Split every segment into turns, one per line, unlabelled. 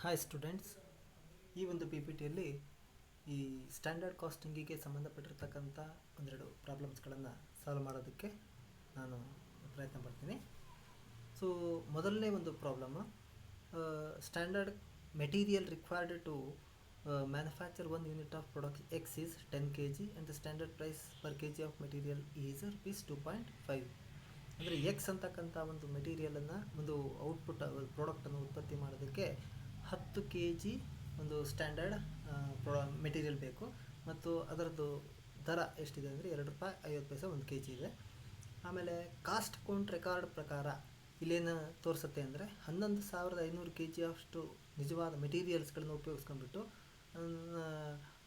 Hi students, ಈ ಒಂದು P P ಟಿಯಲ್ಲಿ ಈ ಸ್ಟ್ಯಾಂಡರ್ಡ್ ಕಾಸ್ಟಿಂಗಿಗೆ ಸಂಬಂಧಪಟ್ಟಿರ್ತಕ್ಕಂಥ ಒಂದೆರಡು ಪ್ರಾಬ್ಲಮ್ಸ್ಗಳನ್ನು ಸಾಲ್ವ್ ಮಾಡೋದಕ್ಕೆ ನಾನು ಪ್ರಯತ್ನ ಪಡ್ತೀನಿ. ಸೊ ಮೊದಲನೇ ಒಂದು problem, standard material required to manufacture 1 unit of product X is 10 kg and the standard price per K G of material is ₹2.5. ಅಂದರೆ ಎಕ್ಸ್ ಅಂತಕ್ಕಂಥ ಒಂದು ಮೆಟೀರಿಯಲನ್ನು, ಒಂದು ಔಟ್ಪುಟ್ ಪ್ರಾಡಕ್ಟನ್ನು ಉತ್ಪತ್ತಿ ಮಾಡೋದಕ್ಕೆ 10 kg ಒಂದು ಸ್ಟ್ಯಾಂಡರ್ಡ್ ಮೆಟೀರಿಯಲ್ ಬೇಕು ಮತ್ತು ಅದರದ್ದು ದರ ಎಷ್ಟಿದೆ ಅಂದರೆ ₹2.50 ಒಂದು ಕೆ ಜಿ ಇದೆ. ಆಮೇಲೆ ಕಾಸ್ಟ್ ಅಕೌಂಟ್ ರೆಕಾರ್ಡ್ ಪ್ರಕಾರ ಇಲ್ಲೇನು ತೋರಿಸುತ್ತೆ ಅಂದರೆ 11,500 kg ಅಷ್ಟು ನಿಜವಾದ ಮೆಟೀರಿಯಲ್ಸ್ಗಳನ್ನು ಉಪಯೋಗಿಸ್ಕೊಂಡ್ಬಿಟ್ಟು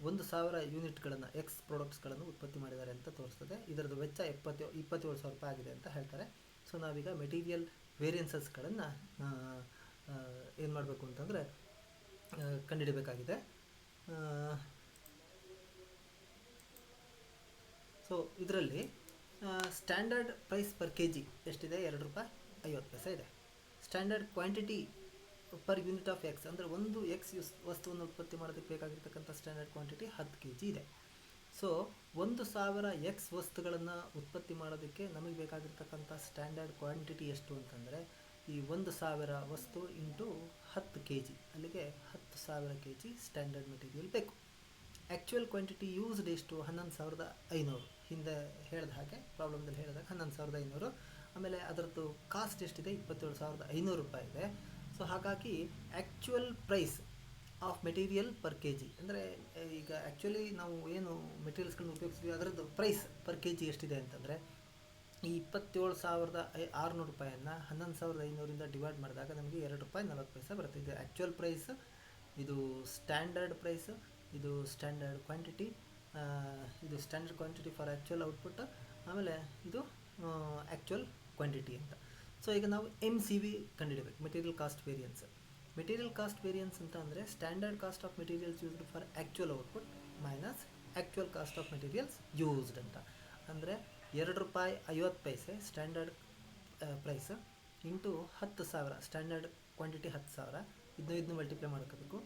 1,000 ಯೂನಿಟ್ಗಳನ್ನು ಎಕ್ಸ್ ಪ್ರಾಡಕ್ಟ್ಸ್ಗಳನ್ನು ಉತ್ಪತ್ತಿ ಮಾಡಿದ್ದಾರೆ ಅಂತ ತೋರಿಸ್ತದೆ. ಇದರದ್ದು ವೆಚ್ಚ ₹27,000 ಆಗಿದೆ ಅಂತ ಹೇಳ್ತಾರೆ. ಸೊ ನಾವೀಗ ಮೆಟೀರಿಯಲ್ ವೇರಿಯನ್ಸಸ್ಗಳನ್ನು ಏನು ಮಾಡಬೇಕು ಅಂತಂದರೆ ಕಂಡುಹಿಡಬೇಕಾಗಿದೆ. ಸೊ ಇದರಲ್ಲಿ standard price per K G ಎಷ್ಟಿದೆ? ₹2.50 ಇದೆ. Standard quantity per unit of X ಅಂದರೆ ಒಂದು ಎಕ್ಸ್ ವಸ್ತುವನ್ನು ಉತ್ಪತ್ತಿ ಮಾಡೋದಕ್ಕೆ ಬೇಕಾಗಿರ್ತಕ್ಕಂಥ ಸ್ಟ್ಯಾಂಡರ್ಡ್ ಕ್ವಾಂಟಿಟಿ 10 kg ಇದೆ. ಸೊ 1,000 ಎಕ್ಸ್ ವಸ್ತುಗಳನ್ನು ಉತ್ಪತ್ತಿ ಮಾಡೋದಕ್ಕೆ ನಮಗೆ ಬೇಕಾಗಿರ್ತಕ್ಕಂಥ ಸ್ಟ್ಯಾಂಡರ್ಡ್ ಕ್ವಾಂಟಿಟಿ ಎಷ್ಟು ಅಂತಂದರೆ ಈ 1,000 ವಸ್ತು ಇಂಟು 10 kg, ಅಲ್ಲಿಗೆ 10,000 kg ಸ್ಟ್ಯಾಂಡರ್ಡ್ ಮೆಟೀರಿಯಲ್ ಬೇಕು. ಆ್ಯಕ್ಚುಯಲ್ ಕ್ವಾಂಟಿಟಿ ಯೂಸ್ಡ್ ಎಷ್ಟು? 11,500. ಹಿಂದೆ ಹೇಳಿದ ಹಾಗೆ ಪ್ರಾಬ್ಲಮ್ದಲ್ಲಿ ಹೇಳಿದಾಗ 11,500. ಆಮೇಲೆ ಅದರದ್ದು ಕಾಸ್ಟ್ ಎಷ್ಟಿದೆ? ₹27,500 ಇದೆ. ಸೊ ಹಾಗಾಗಿ actual price of material per K G ಅಂದರೆ ಈಗ ಆ್ಯಕ್ಚುಲಿ ನಾವು ಏನು ಮೆಟೀರಿಯಲ್ಸ್ಗಳನ್ನ ಉಪಯೋಗಿಸ್ತೀವಿ ಅದರದ್ದು ಪ್ರೈಸ್ ಪರ್ ಕೆ ಜಿ ಎಷ್ಟಿದೆ ಅಂತಂದರೆ ಈ ₹27,600 11,500 ಡಿವೈಡ್ ಮಾಡಿದಾಗ ನಮಗೆ ₹2.40 ಬರುತ್ತೆ. ಇದು ಆ್ಯಕ್ಚುಯಲ್ ಪ್ರೈಸ್, ಇದು ಸ್ಟ್ಯಾಂಡರ್ಡ್ ಪ್ರೈಸ್, ಇದು ಸ್ಟ್ಯಾಂಡರ್ಡ್ ಕ್ವಾಂಟಿಟಿ, ಇದು standard quantity for actual output, ಆಮೇಲೆ ಇದು ಆ್ಯಕ್ಚುಯಲ್ ಕ್ವಾಂಟಿಟಿ ಅಂತ. ಸೊ ಈಗ ನಾವು MCV ಕಂಡುಹಿಡಬೇಕು, material cost variance. Material cost variance ಅಂತ ಅಂದರೆ standard cost of materials used for actual output minus actual cost of materials used ಅಂತ. ಅಂದರೆ ₹2.50 standard price into 10,000 standard quantity 10,000, ಇದನ್ನು ಮಲ್ಟಿಪ್ಲೈ ಮಾಡ್ಕೋಬೇಕು,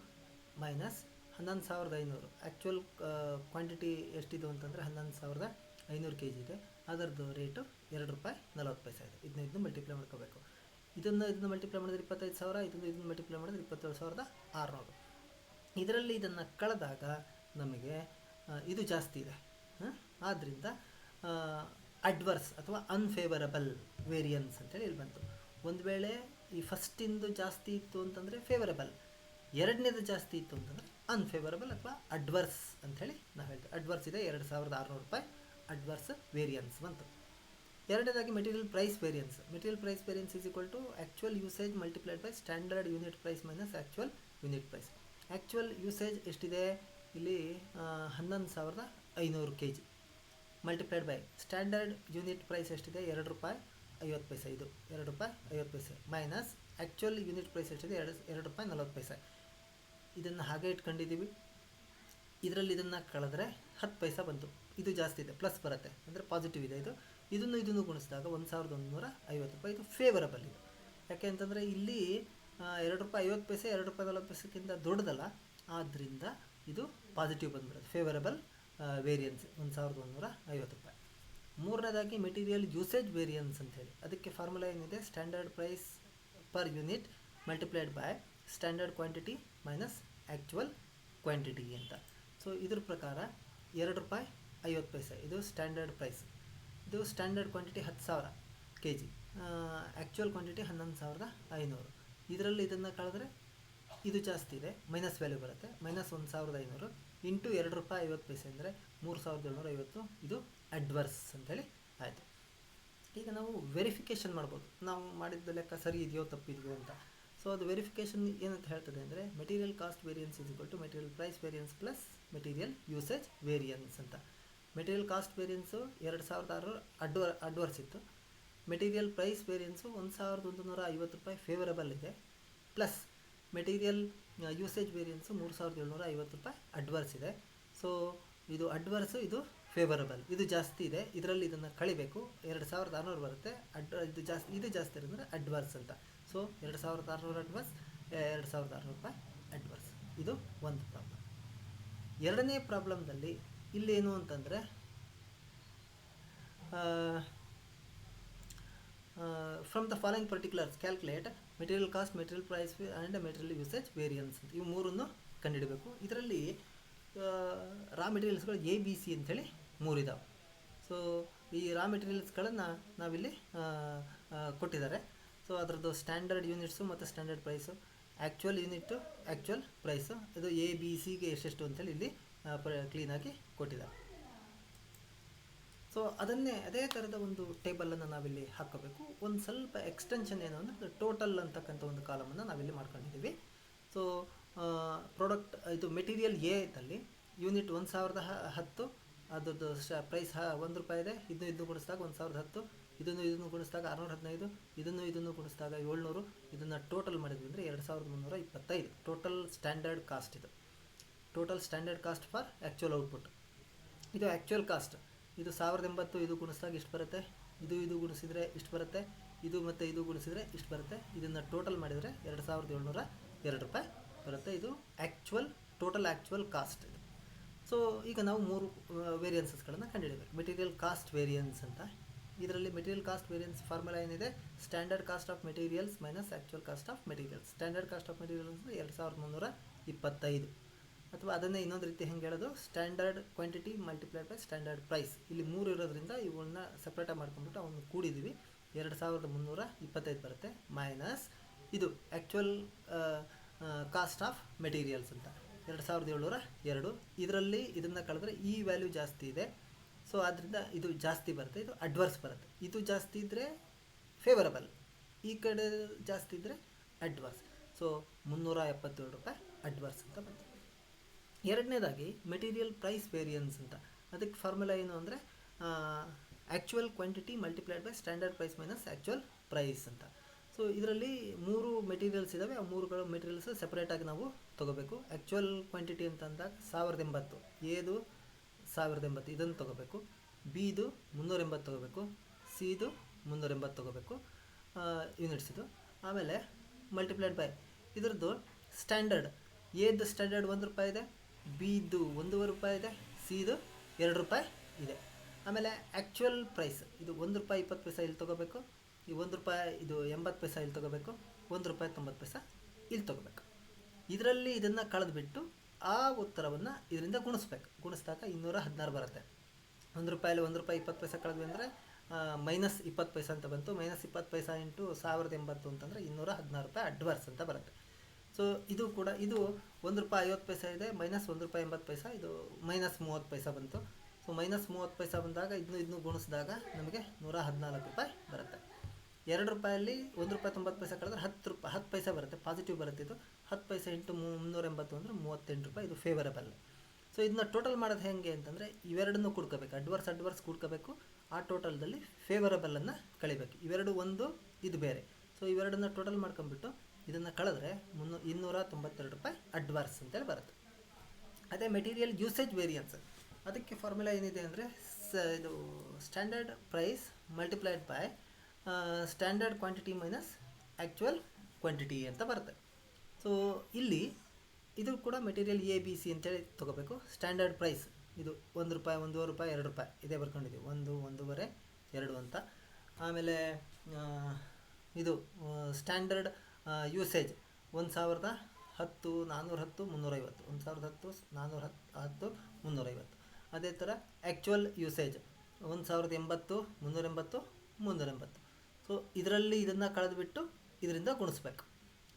ಮೈನಸ್ 11,500 ಆ್ಯಕ್ಚುಯಲ್ ಕ್ವಾಂಟಿಟಿ ಎಷ್ಟಿದೆ ಅಂತಂದರೆ 11,500 kg ಇದೆ, ಅದರದ್ದು ರೇಟು ₹2.40 ಇದೆ. ಇದನ್ನು ಮಲ್ಟಿಪ್ಲೈ ಮಾಡ್ಕೋಬೇಕು. ಇದನ್ನು ಮಲ್ಟಿಪ್ಲೈ ಮಾಡಿದ್ರೆ 25,000, ಇದನ್ನು ಮಲ್ಟಿಪ್ಲೈ ಮಾಡಿದ್ರೆ 27,600. ಇದರಲ್ಲಿ ಇದನ್ನು ಕಳೆದಾಗ ನಮಗೆ ಇದು ಜಾಸ್ತಿ ಇದೆ. ಆದ್ದರಿಂದ ಅಡ್ವರ್ಸ್ ಅಥವಾ ಅನ್ಫೇವರಬಲ್ ವೇರಿಯನ್ಸ್ ಅಂತೇಳಿ ಇಲ್ಲಿ ಬಂತು. ಒಂದು ವೇಳೆ ಈ ಫಸ್ಟಿಂದು ಜಾಸ್ತಿ ಇತ್ತು ಅಂತಂದರೆ ಫೇವರಬಲ್, ಎರಡನೇದು ಜಾಸ್ತಿ ಇತ್ತು ಅಂತಂದರೆ ಅನ್ಫೇವರಬಲ್ ಅಥವಾ ಅಡ್ವರ್ಸ್ ಅಂಥೇಳಿ ನಾವು ಹೇಳ್ತೀವಿ. ಅಡ್ವರ್ಸ್ ಇದೆ ₹2,600 ಅಡ್ವರ್ಸ್ ವೇರಿಯನ್ಸ್ ಬಂತು. ಎರಡನೇದಾಗಿ material price variance. Material price variance is equal to actual usage multiplied by standard unit price minus actual unit price. Actual usage ಎಷ್ಟಿದೆ? ಇಲ್ಲಿ 11,500 kg multiplied by standard unit price ಎಷ್ಟಿದೆ? ₹2.50. ಇದು ₹2.50 minus actual unit price ಎಷ್ಟಿದೆ? ₹2.40. ಇದನ್ನು ಹಾಗೆ ಇಟ್ಕೊಂಡಿದ್ದೀವಿ. ಇದರಲ್ಲಿ ಇದನ್ನು ಕಳೆದ್ರೆ 10 ಪೈಸೆ ಬಂತು. ಇದು ಜಾಸ್ತಿ ಇದೆ, ಪ್ಲಸ್ ಬರುತ್ತೆ ಅಂದರೆ ಪಾಸಿಟಿವ್ ಇದೆ. ಇದನ್ನು ಗುಣಿಸಿದಾಗ ₹1,150. ಇದು ಫೇವರಬಲ್. ಇದು ಯಾಕೆ ಅಂತಂದರೆ ಇಲ್ಲಿ ₹2.50 ₹2.40ಕ್ಕಿಂತ ದೊಡ್ಡದಲ್ಲ, ಆದ್ದರಿಂದ ಇದು ಪಾಸಿಟಿವ್ ಬಂದ್ಬಿಡುತ್ತೆ, ಫೇವರಬಲ್ ವೇರಿಯನ್ಸ್ ₹1,150. ಮೂರನೇದಾಗಿ ಮೆಟೀರಿಯಲ್ ಯೂಸೇಜ್ ವೇರಿಯನ್ಸ್ ಅಂಥೇಳಿ, ಅದಕ್ಕೆ ಫಾರ್ಮುಲಾ ಏನಿದೆ? Standard price per unit multiplied by standard quantity minus actual quantity ಅಂತ. ಸೊ ಇದ್ರ ಪ್ರಕಾರ ₹2.50 ಇದು ಸ್ಟ್ಯಾಂಡರ್ಡ್ ಪ್ರೈಸ್, ಇದು standard quantity 10,000 kg, actual quantity 11,500. ಇದರಲ್ಲಿ ಇದನ್ನು ಕಳೆದ್ರೆ ಇದು ಜಾಸ್ತಿ ಇದೆ, ಮೈನಸ್ ವ್ಯಾಲ್ಯೂ ಬರುತ್ತೆ, ಮೈನಸ್ 1,500 ಇಂಟು ₹2.50 ಅಂದರೆ 3,750. ಇದು ಅಡ್ವರ್ಸ್ ಅಂತೇಳಿ ಆಯಿತು. ಈಗ ನಾವು ವೆರಿಫಿಕೇಷನ್ ಮಾಡ್ಬೋದು, ನಾವು ಮಾಡಿದ ಲೆಕ್ಕ ಸರಿ ಇದೆಯೋ ತಪ್ಪಿದೆಯೋ ಅಂತ. ಸೊ ಅದು ವೆರಿಫಿಕೇಷನ್ ಏನಂತ ಹೇಳ್ತದೆ ಅಂದರೆ material cost variance is equal to material price variance plus material usage variance ಅಂತ. ಮೆಟೀರಿಯಲ್ ಕಾಸ್ಟ್ ವೇರಿಯನ್ಸು 2,600 ಅಡ್ವರ್ಸ್ ಇತ್ತು. ಮೆಟೀರಿಯಲ್ ಪ್ರೈಸ್ ವೇರಿಯನ್ಸು ₹1,150 ಫೇವರಬಲ್ ಇದೆ, plus material usage variance ₹3,750 adverse ಇದೆ. ಸೊ ಇದು ಅಡ್ವರ್ಸು, ಇದು ಫೇವರಬಲ್, ಇದು ಜಾಸ್ತಿ ಇದೆ. ಇದರಲ್ಲಿ ಇದನ್ನು ಕಳಿಬೇಕು, 2,600 ಬರುತ್ತೆ. ಇದು ಜಾಸ್ತಿ ಇರೋದ್ರೆ ಅಡ್ವರ್ಸ್ ಅಂತ. ಸೊ 2,600 ಅಡ್ವರ್ಸ್, ₹2,600 ಇದು ಒಂದು ಪ್ರಾಬ್ಲಮ್. ಎರಡನೇ ಪ್ರಾಬ್ಲಮ್ದಲ್ಲಿ ಇಲ್ಲೇನು ಅಂತಂದರೆ from the following particulars calculate material cost, material price and material usage variance ಅಂತ ಇವು ಮೂರನ್ನು ಕಂಡುಹಿಡಬೇಕು. ಇದರಲ್ಲಿ ರಾ ಮೆಟೀರಿಯಲ್ಸ್ಗಳು ಎ ಬಿ ಸಿ ಅಂಥೇಳಿ ಮೂರಿದಾವೆ. ಸೊ ಈ ರಾ ಮೆಟೀರಿಯಲ್ಸ್ಗಳನ್ನು ನಾವಿಲ್ಲಿ ಕೊಟ್ಟಿದ್ದಾರೆ. ಸೊ ಅದರದ್ದು ಸ್ಟ್ಯಾಂಡರ್ಡ್ ಯೂನಿಟ್ಸು ಮತ್ತು standard price, actual unit, actual price, ಇದು ಎ ಬಿ ಸಿಗೆ ಎಷ್ಟೆಷ್ಟು ಅಂತೇಳಿ ಇಲ್ಲಿ ಕ್ಲೀನಾಗಿ ಕೊಟ್ಟಿದ್ದಾರೆ. ಸೊ ಅದೇ ಥರದ ಒಂದು ಟೇಬಲನ್ನು ನಾವಿಲ್ಲಿ ಹಾಕೋಬೇಕು. ಒಂದು ಸ್ವಲ್ಪ ಎಕ್ಸ್ಟೆನ್ಷನ್ ಏನು ಅಂದರೆ ಟೋಟಲ್ ಅಂತಕ್ಕಂಥ ಒಂದು ಕಾಲಮನ್ನು ನಾವಿಲ್ಲಿ ಮಾಡ್ಕೊಂಡಿದ್ದೀವಿ. ಸೊ ಪ್ರಾಡಕ್ಟ್ ಇದು ಮೆಟೀರಿಯಲ್ ಎದಲ್ಲಿ ಯೂನಿಟ್ 1010, ಅದರದ್ದು ಪ್ರೈಸ್ 1 ರೂಪಾಯಿ ಇದೆ. ಇದನ್ನು ಗುಣಿಸಿದಾಗ 1010, ಇದನ್ನು ಗುಣಿಸಿದಾಗ 615, ಇದನ್ನು ಗುಣಿಸಿದಾಗ 700, ಇದನ್ನು ಟೋಟಲ್ ಮಾಡಿದ್ವಿ ಅಂದರೆ 2325 ಟೋಟಲ್ ಸ್ಟ್ಯಾಂಡರ್ಡ್ ಕಾಸ್ಟ್. ಇದು total standard cost for actual output. ಇದು ಆ್ಯಕ್ಚುಯಲ್ ಕಾಸ್ಟ್. ಇದು 1080, ಇದು ಗುಣಿಸಿದಾಗ ಇಷ್ಟು ಬರುತ್ತೆ, ಇದು ಗುಣಿಸಿದರೆ ಇಷ್ಟು ಬರುತ್ತೆ, ಇದು ಮತ್ತು ಇದು ಗುಣಿಸಿದರೆ ಇಷ್ಟು ಬರುತ್ತೆ. ಇದನ್ನು ಟೋಟಲ್ ಮಾಡಿದರೆ 2702 ರೂಪಾಯಿ ಬರುತ್ತೆ. ಇದು ಟೋಟಲ್ ಆ್ಯಕ್ಚುಯಲ್ ಕಾಸ್ಟ್ ಇದು. ಸೊ ಈಗ ನಾವು 3 ವೇರಿಯನ್ಸಸ್ಗಳನ್ನು ಕಂಡುಹಿಡಬೇಕು. ಮೆಟೀರಿಯಲ್ ಕಾಸ್ಟ್ ವೇರಿಯನ್ಸ್ ಅಂತ. ಇದರಲ್ಲಿ ಮೆಟೀರಿಯಲ್ ಕಾಸ್ಟ್ ವೇರಿಯನ್ಸ್ ಫಾರ್ಮುಲಾ ಏನಿದೆ, standard cost of materials minus actual cost of materials. Standard cost of materials 2325, ಅಥವಾ ಅದನ್ನೇ ಇನ್ನೊಂದು ರೀತಿ ಹೆಂಗೆ ಹೇಳೋದು, standard quantity multiplied by standard price. ಇಲ್ಲಿ 3 ಇರೋದ್ರಿಂದ ಇವುಗಳನ್ನ ಸಪ್ರೇಟಾಗಿ ಮಾಡ್ಕೊಂಡ್ಬಿಟ್ಟು ಅವನ್ನ ಕೂಡಿದ್ದೀವಿ, 2325 ಬರುತ್ತೆ. ಮೈನಸ್ ಇದು ಆ್ಯಕ್ಚುಯಲ್ ಕಾಸ್ಟ್ ಆಫ್ ಮೆಟೀರಿಯಲ್ಸ್ ಅಂತ 2702. ಇದರಲ್ಲಿ ಇದನ್ನು ಕಳೆದ್ರೆ ಈ ವ್ಯಾಲ್ಯೂ ಜಾಸ್ತಿ ಇದೆ, ಸೊ ಆದ್ದರಿಂದ ಇದು ಜಾಸ್ತಿ ಬರುತ್ತೆ, ಇದು ಅಡ್ವರ್ಸ್ ಬರುತ್ತೆ. ಇದು ಜಾಸ್ತಿ ಇದ್ದರೆ ಫೇವರಬಲ್, ಈ ಕಡೆ ಜಾಸ್ತಿ ಇದ್ದರೆ ಅಡ್ವರ್ಸ್. ಸೊ 377 ರೂಪಾಯಿ ಅಡ್ವರ್ಸ್ ಅಂತ ಬರುತ್ತೆ. ಎರಡನೇದಾಗಿ ಮೆಟೀರಿಯಲ್ ಪ್ರೈಸ್ ವೇರಿಯನ್ಸ್ ಅಂತ. ಅದಕ್ಕೆ ಫಾರ್ಮುಲಾ ಏನು ಅಂದರೆ actual quantity multiplied by standard price minus actual price ಅಂತ. ಸೊ ಇದರಲ್ಲಿ 3 ಮೆಟೀರಿಯಲ್ಸ್ ಇದ್ದಾವೆ. ಆ 3 ಮೆಟೀರಿಯಲ್ಸ್ ಸಪ್ರೇಟಾಗಿ ನಾವು ತೊಗೋಬೇಕು. ಆ್ಯಕ್ಚುಯಲ್ ಕ್ವಾಂಟಿಟಿ ಅಂತ ಅಂದಾಗ 1080, ಎದು 1080 ಇದನ್ನು ತೊಗೋಬೇಕು, ಬಿದು 380 ತೊಗೋಬೇಕು, ಸಿದು 380 ತೊಗೋಬೇಕು ಯೂನಿಟ್ಸ್ ಇದು. ಆಮೇಲೆ ಮಲ್ಟಿಪ್ಲೈಡ್ ಬೈ ಇದರದ್ದು ಸ್ಟ್ಯಾಂಡರ್ಡ್, ಎದು ಸ್ಟ್ಯಾಂಡರ್ಡ್ 1 ರೂಪಾಯಿ ಇದೆ, ಬಿದು 1.5 ರೂಪಾಯಿ ಇದೆ, ಸಿದು 2 ರೂಪಾಯಿ ಇದೆ. ಆಮೇಲೆ ಆ್ಯಕ್ಚುಯಲ್ ಪ್ರೈಸ್ ಇದು 1 ರೂಪಾಯಿ 20 ಪೈಸೆ ಇಲ್ಲಿ ತೊಗೋಬೇಕು, ಈ 1 ರೂಪಾಯಿ ಇದು 80 ಪೈಸೆ ಇಲ್ಲಿ ತೊಗೋಬೇಕು, 1 ರೂಪಾಯಿ 90 ಪೈಸೆ ಇಲ್ಲಿ ತೊಗೋಬೇಕು. ಇದರಲ್ಲಿ ಇದನ್ನು ಕಳೆದುಬಿಟ್ಟು ಆ ಉತ್ತರವನ್ನು ಇದರಿಂದ ಗುಣಿಸಿದಾಗ 216 ಬರುತ್ತೆ. 1 ರೂಪಾಯಲ್ಲಿ 1 ರೂಪಾಯಿ 20 ಪೈಸೆ ಕಳೆದ್ವಿ ಅಂದರೆ ಮೈನಸ್ 20 ಪೈಸೆ ಅಂತ ಬಂತು. ಮೈನಸ್ 20 ಪೈಸೆ ಇಂಟು 1080 ಅಂತಂದರೆ 216 ರೂಪಾಯಿ ಅಡ್ವರ್ಸ್ ಅಂತ ಬರುತ್ತೆ. ಸೊ ಇದು ಕೂಡ ಇದು 1 ರೂಪಾಯಿ 50 ಪೈಸೆ ಇದೆ, ಮೈನಸ್ 1 ರೂಪಾಯಿ 80 ಪೈಸೆ, ಇದು ಮೈನಸ್ 30 ಪೈಸೆ ಬಂತು. ಸೊ ಮೈನಸ್ 30 ಪೈಸೆ ಬಂದಾಗ ಇದನ್ನು ಗುಣಿಸಿದಾಗ ನಮಗೆ 114 ರೂಪಾಯಿ ಬರುತ್ತೆ. 2 ರೂಪಾಯಲ್ಲಿ 1 ರೂಪಾಯಿ 90 ಪೈಸೆ ಕಳೆದ್ರೆ 10 ಪೈಸೆ ಬರುತ್ತೆ, ಪಾಸಿಟಿವ್ ಬರುತ್ತೆ. ಇದು 10 ಪೈಸೆ ಇಂಟು 380 ಅಂದರೆ 38 ರೂಪಾಯಿ, ಇದು ಫೇವರಬಲ್. ಸೊ ಇದನ್ನ ಟೋಟಲ್ ಮಾಡೋದು ಹೇಗೆ ಅಂತಂದರೆ ಇವೆರಡನ್ನೂ ಕೂಡ್ಕೋಬೇಕು, ಅಡ್ವರ್ಸ್ ಕೂಡ್ಕೋಬೇಕು. ಆ ಟೋಟಲ್ದಲ್ಲಿ ಫೇವರಬಲನ್ನು ಕಳಿಬೇಕು. ಇವೆರಡು ಒಂದು, ಇದು ಬೇರೆ. ಸೊ ಇವೆರಡನ್ನ ಟೋಟಲ್ ಮಾಡ್ಕೊಂಬಿಟ್ಟು ಇದನ್ನು ಕಳೆದ್ರೆ 292 ರೂಪಾಯಿ ಅಡ್ವರ್ಸ್ ಅಂತೇಳಿ ಬರುತ್ತೆ. ಅದೇ ಮೆಟೀರಿಯಲ್ ಯೂಸೇಜ್ ವೇರಿಯನ್ಸ್, ಅದಕ್ಕೆ ಫಾರ್ಮುಲಾ ಏನಿದೆ ಅಂದರೆ ಇದು standard price multiplied by standard quantity minus actual quantity ಅಂತ ಬರುತ್ತೆ. ಸೊ ಇಲ್ಲಿ ಇದು ಕೂಡ ಮೆಟೀರಿಯಲ್ ಎ ಬಿ ಸಿ ಅಂತೇಳಿ ತೊಗೋಬೇಕು. ಸ್ಟ್ಯಾಂಡರ್ಡ್ ಪ್ರೈಸ್ ಇದು 1 ರೂಪಾಯಿ 1.5 ರೂಪಾಯಿ 2 ರೂಪಾಯಿ ಇದೇ ಬರ್ಕೊಂಡಿದ್ದೀವಿ, 1, 1.5, 2 ಅಂತ. ಆಮೇಲೆ ಇದು ಸ್ಟ್ಯಾಂಡರ್ಡ್ ಯೂಸೇಜ್ 1010, 410, 350, 1010, 410, 350. ಅದೇ ಥರ ಆ್ಯಕ್ಚುಯಲ್ ಯೂಸೇಜ್ 1080, 380, 380. ಸೊ ಇದರಲ್ಲಿ ಇದನ್ನು ಕಳೆದುಬಿಟ್ಟು ಇದರಿಂದ ಗುಣಿಸ್ಬೇಕು.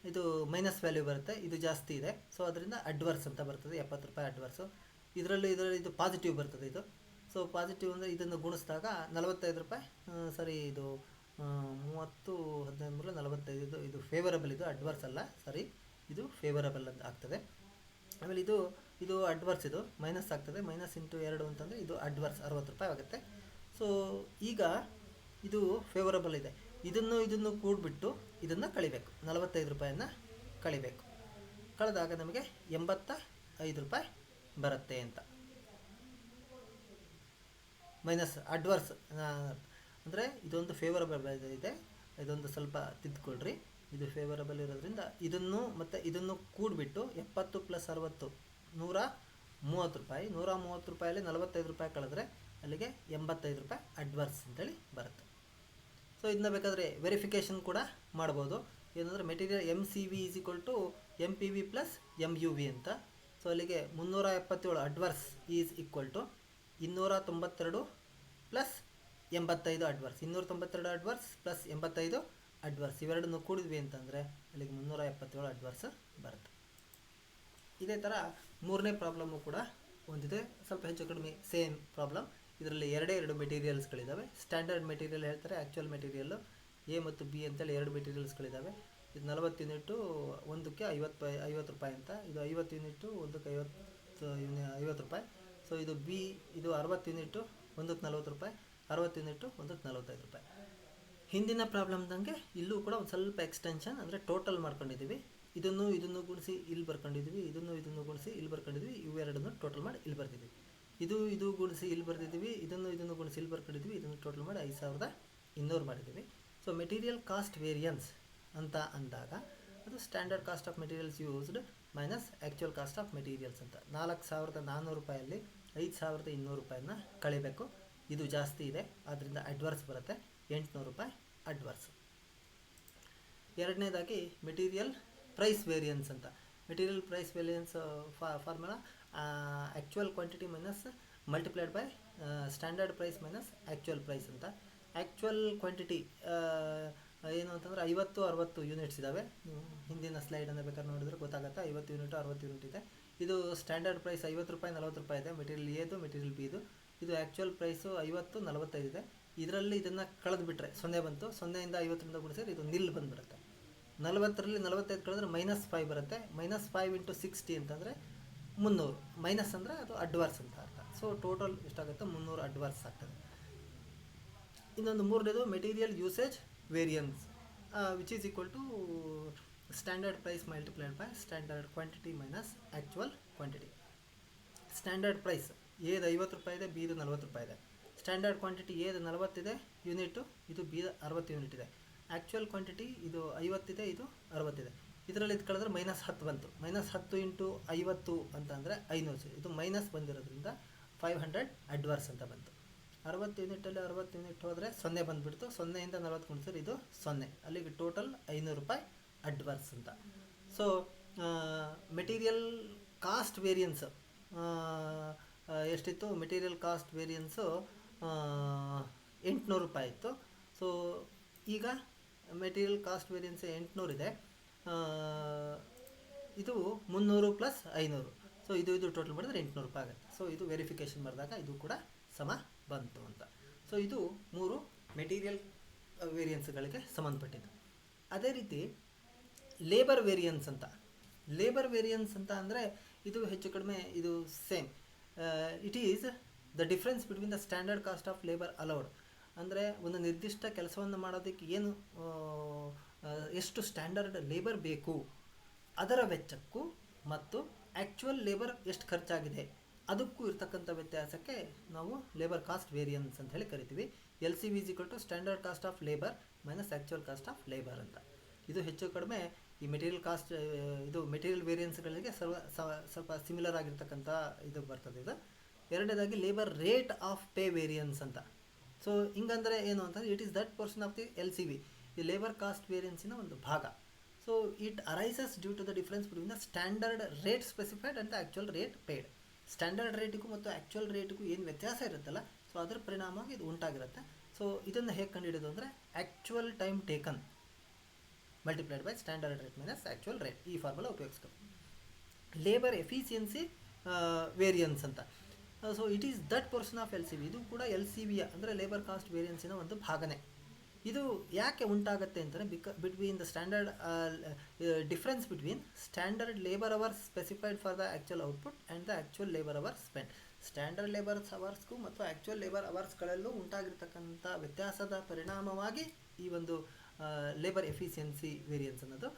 ಇದು ಮೈನಸ್ ವ್ಯಾಲ್ಯೂ ಬರುತ್ತೆ, ಇದು ಜಾಸ್ತಿ ಇದೆ, ಸೊ ಅದರಿಂದ ಅಡ್ವರ್ಸ್ ಅಂತ ಬರ್ತದೆ, 70 ರೂಪಾಯಿ ಅಡ್ವರ್ಸು. ಇದರಲ್ಲಿ ಇದು ಪಾಸಿಟಿವ್ ಬರ್ತದೆ ಇದು. ಸೊ ಪಾಸಿಟಿವ್ ಅಂದರೆ ಇದನ್ನು ಗುಣಿಸಿದಾಗ 45 ರೂಪಾಯಿ, ಸರಿ ಇದು 30, 15, 45, ಇದು ಫೇವರಬಲ್, ಇದು ಅಡ್ವರ್ಸ್ ಅಲ್ಲ, ಸರಿ ಇದು ಫೇವರಬಲ್ ಅಂತ ಆಗ್ತದೆ. ಆಮೇಲೆ ಇದು ಅಡ್ವರ್ಸ್, ಇದು ಮೈನಸ್ ಆಗ್ತದೆ, ಮೈನಸ್ ಇಂಟು 2 ಅಂತಂದರೆ ಇದು ಅಡ್ವರ್ಸ್ 60 ರೂಪಾಯಿ ಆಗುತ್ತೆ. ಸೊ ಈಗ ಇದು ಫೇವರಬಲ್ ಇದೆ, ಇದನ್ನು ಕೂಡಿಬಿಟ್ಟು ಇದನ್ನು ಕಳಿಬೇಕು, 45 ರೂಪಾಯಿಯನ್ನು ಕಳಿಬೇಕು. ಕಳೆದಾಗ ನಮಗೆ 85 ರೂಪಾಯಿ ಬರುತ್ತೆ ಅಂತ. ಮೈನಸ್ ಅಡ್ವರ್ಸ್ ಅಂದರೆ ಇದೊಂದು ಫೇವರಬಲ್ ಇದೆ, ಇದೊಂದು ಸ್ವಲ್ಪ ತಿದ್ದುಕೊಳ್ರಿ. ಇದು ಫೇವರಬಲ್ ಇರೋದ್ರಿಂದ ಇದನ್ನು ಮತ್ತು ಇದನ್ನು ಕೂಡಿಬಿಟ್ಟು 70 + 60 130 ರೂಪಾಯಿ. 130 ರೂಪಾಯಲ್ಲಿ 45 ರೂಪಾಯಿ ಕಳೆದ್ರೆ ಅಲ್ಲಿಗೆ 85 ರೂಪಾಯಿ ಅಡ್ವರ್ಸ್ ಅಂತೇಳಿ ಬರುತ್ತೆ. ಸೊ ಇದನ್ನ ಬೇಕಾದರೆ ವೆರಿಫಿಕೇಷನ್ ಕೂಡ ಮಾಡ್ಬೋದು. ಏನಂದರೆ ಮೆಟೀರಿಯಲ್ MCV = MPV + MUV ಅಂತ. ಸೊ ಅಲ್ಲಿಗೆ 377 adverse is equal to 292 + 85 adverse. 292 adverse + 85 adverse ಇವೆರಡನ್ನು ಕೂಡಿದ್ವಿ ಅಂತಂದರೆ ಅಲ್ಲಿಗೆ 377 ಅಡ್ವರ್ಸ್ ಬರುತ್ತೆ. ಇದೇ ಥರ ಮೂರನೇ ಪ್ರಾಬ್ಲಮ್ಮು ಕೂಡ ಒಂದಿದೆ, ಸ್ವಲ್ಪ ಹೆಚ್ಚು ಕಡಿಮೆ ಸೇಮ್ ಪ್ರಾಬ್ಲಮ್. ಇದರಲ್ಲಿ ಎರಡು ಮೆಟೀರಿಯಲ್ಸ್ಗಳಿದ್ದಾವೆ. ಸ್ಟ್ಯಾಂಡರ್ಡ್ ಮೆಟೀರಿಯಲ್ ಹೇಳ್ತಾರೆ, ಆ್ಯಕ್ಚುಯಲ್ ಮೆಟೀರಿಯಲ್ಲು A ಮತ್ತು B ಅಂತೇಳಿ 2 ಮೆಟೀರಿಯಲ್ಸ್ಗಳಿದ್ದಾವೆ. ಇದು 40 ಯೂನಿಟು ಒಂದಕ್ಕೆ 50 ರೂಪಾಯಿ ಅಂತ. ಇದು 50 ಯೂನಿಟು ಒಂದಕ್ಕೆ 50 ರೂಪಾಯಿ. ಸೊ ಇದು B, ಇದು 60 ಯೂನಿಟು ಒಂದಕ್ಕೆ 40 ರೂಪಾಯಿ, 60 ಯೂನಿಟು ಒಂದಕ್ಕೆ 45 ರೂಪಾಯಿ. ಹಿಂದಿನ ಪ್ರಾಬ್ಲಮ್ದಂಗೆ ಇಲ್ಲೂ ಕೂಡ ಒಂದು ಸ್ವಲ್ಪ ಎಕ್ಸ್ಟೆನ್ಷನ್, ಅಂದರೆ ಟೋಟಲ್ ಮಾಡ್ಕೊಂಡಿದ್ದೀವಿ. ಇದನ್ನು ಗುಣಿಸಿ ಇಲ್ಲಿ ಬರ್ಕೊಂಡಿದ್ದೀವಿ, ಇದನ್ನು ಗುಣಿಸಿ ಇಲ್ಲಿ ಬರ್ಕೊಂಡಿದ್ದೀವಿ, ಇವೆರಡನ್ನು ಟೋಟಲ್ ಮಾಡಿ ಇಲ್ಲಿ ಬರ್ತಿದ್ದೀವಿ. ಇದು ಗುಣಿಸಿ ಇಲ್ಲಿ ಬರ್ತಿದ್ದೀವಿ, ಇದನ್ನು ಗುಣಿಸಿ ಇಲ್ಲಿ ಬರ್ಕೊಂಡಿದ್ದೀವಿ, ಇದನ್ನು ಟೋಟಲ್ ಮಾಡಿ 5200 ಮಾಡಿದ್ದೀವಿ. ಸೊ ಮೆಟೀರಿಯಲ್ ಕಾಸ್ಟ್ ವೇರಿಯನ್ಸ್ ಅಂತ ಅಂದಾಗ ಅದು standard cost of materials used minus actual cost of materials ಅಂತ. 4400 ರೂಪಾಯಲ್ಲಿ 5200 ರೂಪಾಯಿನ ಕಳಿಬೇಕು. ಇದು ಜಾಸ್ತಿ ಇದೆ, ಆದ್ದರಿಂದ ಅಡ್ವರ್ಸ್ ಬರುತ್ತೆ, 800 ರೂಪಾಯಿ ಅಡ್ವರ್ಸ್. ಎರಡನೇದಾಗಿ ಮೆಟೀರಿಯಲ್ ಪ್ರೈಸ್ ವೇರಿಯನ್ಸ್ ಅಂತ. Material price variance formula actual quantity minus multiplied by standard price minus actual price ಅಂತ. ಆ್ಯಕ್ಚುಯಲ್ ಕ್ವಾಂಟಿಟಿ ಏನು ಅಂತಂದರೆ 50-60 ಯೂನಿಟ್ಸ್ ಇದ್ದಾವೆ. ಹಿಂದಿನ ಸ್ಲೈಡನ್ನು ಬೇಕಾದ್ರೆ ನೋಡಿದ್ರೆ ಗೊತ್ತಾಗುತ್ತೆ. 50 ಯೂನಿಟು 60 ಯೂನಿಟ್ ಇದೆ. ಇದು ಸ್ಟ್ಯಾಂಡರ್ಡ್ ಪ್ರೈಸ್ 50 ರೂಪಾಯಿ 40 ರೂಪಾಯಿ ಇದೆ, ಮೆಟೀರಿಯಲ್ ಎದು ಮೆಟೀರಿಯಲ್ ಬಿದು. ಇದು ಆ್ಯಕ್ಚುಯಲ್ ಪ್ರೈಸು 50-45 ಇದೆ. ಇದರಲ್ಲಿ ಇದನ್ನು ಕಳೆದು ಬಿಟ್ಟರೆ 0 ಬಂತು, 0ಇಂದ 50ರಿಂದ ಗುಣಿಸಿದ್ರೆ ಇದು ನಿಲ್ ಬಂದುಬಿಡುತ್ತೆ. 40ರಲ್ಲಿ 45 ಕಳೆದ್ರೆ -5 ಬರುತ್ತೆ. -5 × 60 ಅಂತಂದರೆ 300. ಮೈನಸ್ ಅಂದರೆ ಅದು ಅಡ್ವರ್ಸ್ ಅಂತ ಅರ್ಥ. ಸೊ ಟೋಟಲ್ ಎಷ್ಟಾಗುತ್ತೆ, 300 ಅಡ್ವರ್ಸ್ ಆಗ್ತದೆ. ಇನ್ನೊಂದು ಮೂರನೇದು material usage variance which is equal to standard price multiplied by standard quantity minus actual quantity. Standard price ಏದು 50 ರೂಪಾಯಿ ಇದೆ, ಬಿದು 40 ರೂಪಾಯಿ ಇದೆ. ಸ್ಟ್ಯಾಂಡರ್ಡ್ ಕ್ವಾಂಟಿಟಿ ಏದು 40 ಇದೆ ಯೂನಿಟು, ಇದು ಬಿ 60 ಯೂನಿಟ್ ಇದೆ. ಆ್ಯಕ್ಚುಯಲ್ ಕ್ವಾಂಟಿಟಿ ಇದು 50 ಇದೆ, ಇದು 60 ಇದೆ. ಇದರಲ್ಲಿ ಇದು ಕಳೆದ್ರೆ -10 ಬಂತು. -10 × 50 ಅಂತಂದರೆ 500. ಇದು ಮೈನಸ್ ಬಂದಿರೋದ್ರಿಂದ 500 ಅಡ್ವರ್ಸ್ ಅಂತ ಬಂತು. 60 ಯೂನಿಟಲ್ಲಿ 60 ಯೂನಿಟ್ ಹೋದರೆ 0 ಬಂದುಬಿಡ್ತು. 0ಇಂದ 40 ಗುಣಿಸಿದ್ರೆ ಇದು 0. ಅಲ್ಲಿಗೆ ಟೋಟಲ್ 500 ರೂಪಾಯಿ ಅಡ್ವರ್ಸ್ ಅಂತ. ಸೊ ಮೆಟೀರಿಯಲ್ ಕಾಸ್ಟ್ ವೇರಿಯನ್ಸ್ ಎಷ್ಟಿತ್ತು? ಮೆಟೀರಿಯಲ್ ಕಾಸ್ಟ್ ವೇರಿಯನ್ಸು 800 ರೂಪಾಯಿ ಇತ್ತು. ಸೊ ಈಗ ಮೆಟೀರಿಯಲ್ ಕಾಸ್ಟ್ ವೇರಿಯನ್ಸ್ 800 ಇದೆ. ಇದು 300 + 500. ಸೊ ಇದು ಟೋಟಲ್ ಮಾಡಿದ್ರೆ 800 ರೂಪಾಯಿ ಆಗುತ್ತೆ. ಸೊ ಇದು ವೆರಿಫಿಕೇಷನ್ ಮಾಡಿದಾಗ ಇದು ಕೂಡ ಸಮ ಬಂತು ಅಂತ. ಸೊ ಇದು 3 ಮೆಟೀರಿಯಲ್ ವೇರಿಯನ್ಸ್ಗಳಿಗೆ ಸಂಬಂಧಪಟ್ಟಿದ್ದು. ಅದೇ ರೀತಿ ಲೇಬರ್ ವೇರಿಯನ್ಸ್ ಅಂತ. ಲೇಬರ್ ವೇರಿಯನ್ಸ್ ಅಂತ ಅಂದರೆ ಇದು ಹೆಚ್ಚು ಕಡಿಮೆ ಇದು same. It is the difference between the standard cost of labour allowed. ಅಂದರೆ ಒಂದು ನಿರ್ದಿಷ್ಟ ಕೆಲಸವನ್ನು ಮಾಡೋದಕ್ಕೆ ಏನು ಎಷ್ಟು ಸ್ಟ್ಯಾಂಡರ್ಡ್ ಲೇಬರ್ ಬೇಕು ಅದರ ವೆಚ್ಚಕ್ಕೂ ಮತ್ತು ಆ್ಯಕ್ಚುಯಲ್ ಲೇಬರ್ ಎಷ್ಟು ಖರ್ಚಾಗಿದೆ ಅದಕ್ಕೂ ಇರ್ತಕ್ಕಂಥ ವ್ಯತ್ಯಾಸಕ್ಕೆ ನಾವು ಲೇಬರ್ ಕಾಸ್ಟ್ ವೇರಿಯನ್ಸ್ ಅಂತ ಹೇಳಿ ಕರಿತೀವಿ. LCV = standard cost of labour minus actual cost of labour ಅಂತ. ಇದು ಹೆಚ್ಚು ಕಡಿಮೆ ಈ ಮೆಟೀರಿಯಲ್ ಕಾಸ್ಟ್ ಇದು ಮೆಟೀರಿಯಲ್ ವೇರಿಯನ್ಸ್ಗಳಿಗೆ ಸ್ವಲ್ಪ ಸಿಮಿಲರ್ ಆಗಿರ್ತಕ್ಕಂಥ ಇದು ಬರ್ತದೆ ಇದು. ಎರಡನೇದಾಗಿ labour rate of pay variance ಅಂತ. ಸೊ ಹಿಂಗಂದರೆ ಏನು ಅಂತಂದರೆ it is that portion of the LCV, ಈ ಲೇಬರ್ ಕಾಸ್ಟ್ ವೇರಿಯನ್ಸಿನ ಒಂದು ಭಾಗ. So it arises due to the difference between the standard rate specified and the actual rate paid. Standard ರೇಟಿಗೂ ಮತ್ತು actual ರೇಟಿಗೂ ಏನು ವ್ಯತ್ಯಾಸ ಇರುತ್ತಲ್ಲ, ಸೊ ಅದರ ಪರಿಣಾಮವಾಗಿ ಇದು ಉಂಟಾಗಿರುತ್ತೆ. ಸೊ ಇದನ್ನು ಹೇಗೆ ಕಂಡುಹಿಡಿಯೋದು ಅಂದರೆ actual time taken multiplied by standard rate minus actual rate, ಈ ಫಾರ್ಮುಲಾ ಉಪಯೋಗಿಸ್ತೀವಿ. ಲೇಬರ್ ಎಫಿಷಿಯನ್ಸಿ ವೇರಿಯನ್ಸ್ ಅಂತ. So it is that portion of LCV. ಇದು ಕೂಡ LCVಯ ಅಂದರೆ ಲೇಬರ್ ಕಾಸ್ಟ್ ವೇರಿಯನ್ಸಿನ ಒಂದು ಭಾಗನೇ. ಇದು ಯಾಕೆ ಉಂಟಾಗುತ್ತೆ ಅಂತಂದರೆ between the standard difference between standard labour hours specified for the actual output and the actual labour hours spend. Standard labour ಅವರ್ಸ್ಗೂ ಮತ್ತು ಆ್ಯಕ್ಚುಯಲ್ ಲೇಬರ್ ಅವರ್ಸ್ಗಳಲ್ಲೂ ಉಂಟಾಗಿರ್ತಕ್ಕಂಥ ವ್ಯತ್ಯಾಸದ ಪರಿಣಾಮವಾಗಿ ಈ ಒಂದು ಲೇಬರ್ ಎಫಿಷಿಯನ್ಸಿ ವೇರಿಯನ್ಸ್ ಅನ್ನೋದು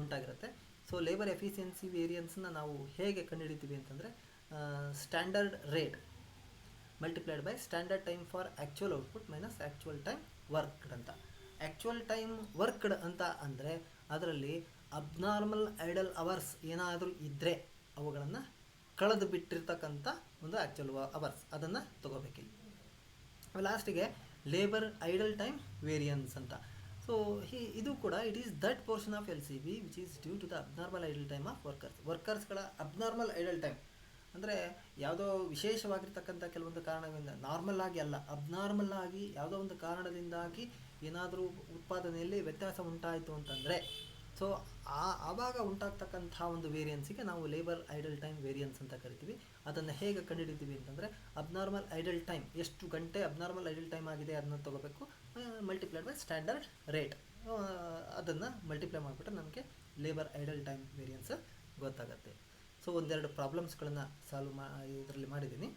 ಉಂಟಾಗಿರುತ್ತೆ. ಸೊ ಲೇಬರ್ ಎಫಿಷಿಯನ್ಸಿ ವೇರಿಯನ್ಸನ್ನ ನಾವು ಹೇಗೆ ಕಂಡುಹಿಡಿತೀವಿ ಅಂತಂದರೆ standard rate multiplied by standard time for actual output minus actual time worked ಅಂತ. ಆ್ಯಕ್ಚುಯಲ್ ಟೈಮ್ ವರ್ಕ್ಡ್ ಅಂತ ಅಂದರೆ ಅದರಲ್ಲಿ ಅಬ್ನಾರ್ಮಲ್ ಐಡಲ್ ಅವರ್ಸ್ ಏನಾದರೂ ಇದ್ದರೆ ಅವುಗಳನ್ನು ಕಳೆದು ಬಿಟ್ಟಿರ್ತಕ್ಕಂಥ ಒಂದು ಆ್ಯಕ್ಚುಲ್ ಅವರ್ಸ್ ಅದನ್ನು ತೊಗೋಬೇಕಿಲ್ಲ. ಲಾಸ್ಟಿಗೆ ಲೇಬರ್ ಐಡಲ್ ಟೈಮ್ ವೇರಿಯನ್ಸ್ ಅಂತ. ಸೊ ಇದು ಕೂಡ it is that portion of LCB which is due to the abnormal idle time of ವರ್ಕರ್ಸ್ಗಳ ಅಬ್ನಾರ್ಮಲ್ ಐಡಲ್ ಟೈಮ್ ಅಂದರೆ ಯಾವುದೋ ವಿಶೇಷವಾಗಿರ್ತಕ್ಕಂಥ ಕೆಲವೊಂದು ಕಾರಣಗಳಿಂದ, ನಾರ್ಮಲ್ ಆಗಿ ಅಲ್ಲ, ಅಬ್ನಾರ್ಮಲ್ ಆಗಿ ಯಾವುದೋ ಒಂದು ಕಾರಣದಿಂದಾಗಿ ಏನಾದರೂ ಉತ್ಪಾದನೆಯಲ್ಲಿ ವ್ಯತ್ಯಾಸ ಉಂಟಾಯಿತು ಅಂತಂದರೆ, ಸೊ ಆವಾಗ ಉಂಟಾಗ್ತಕ್ಕಂಥ ಒಂದು ವೇರಿಯನ್ಸಿಗೆ ನಾವು ಲೇಬರ್ ಐಡಲ್ ಟೈಮ್ ವೇರಿಯನ್ಸ್ ಅಂತ ಕರಿತೀವಿ. ಅದನ್ನು ಹೇಗೆ ಕಂಡುಹಿಡಿತೀವಿ ಅಂತಂದರೆ, ಅಬ್ನಾರ್ಮಲ್ ಐಡಲ್ ಟೈಮ್ ಎಷ್ಟು ಗಂಟೆ ಅಬ್ನಾರ್ಮಲ್ ಐಡಲ್ ಟೈಮ್ ಆಗಿದೆ ಅದನ್ನು ತೊಗೋಬೇಕು, ಮಲ್ಟಿಪ್ಲೈಡ್ ಬೈ ಸ್ಟ್ಯಾಂಡರ್ಡ್ ರೇಟ್, ಅದನ್ನು ಮಲ್ಟಿಪ್ಲೈ ಮಾಡಿಬಿಟ್ರೆ ನಮಗೆ ಲೇಬರ್ ಐಡಲ್ ಟೈಮ್ ವೇರಿಯನ್ಸ್ ಗೊತ್ತಾಗುತ್ತೆ. ಸೊ ಒಂದೆರಡು ಪ್ರಾಬ್ಲಮ್ಸ್ಗಳನ್ನು ಇದರಲ್ಲಿ ಮಾಡಿದ್ದೀನಿ.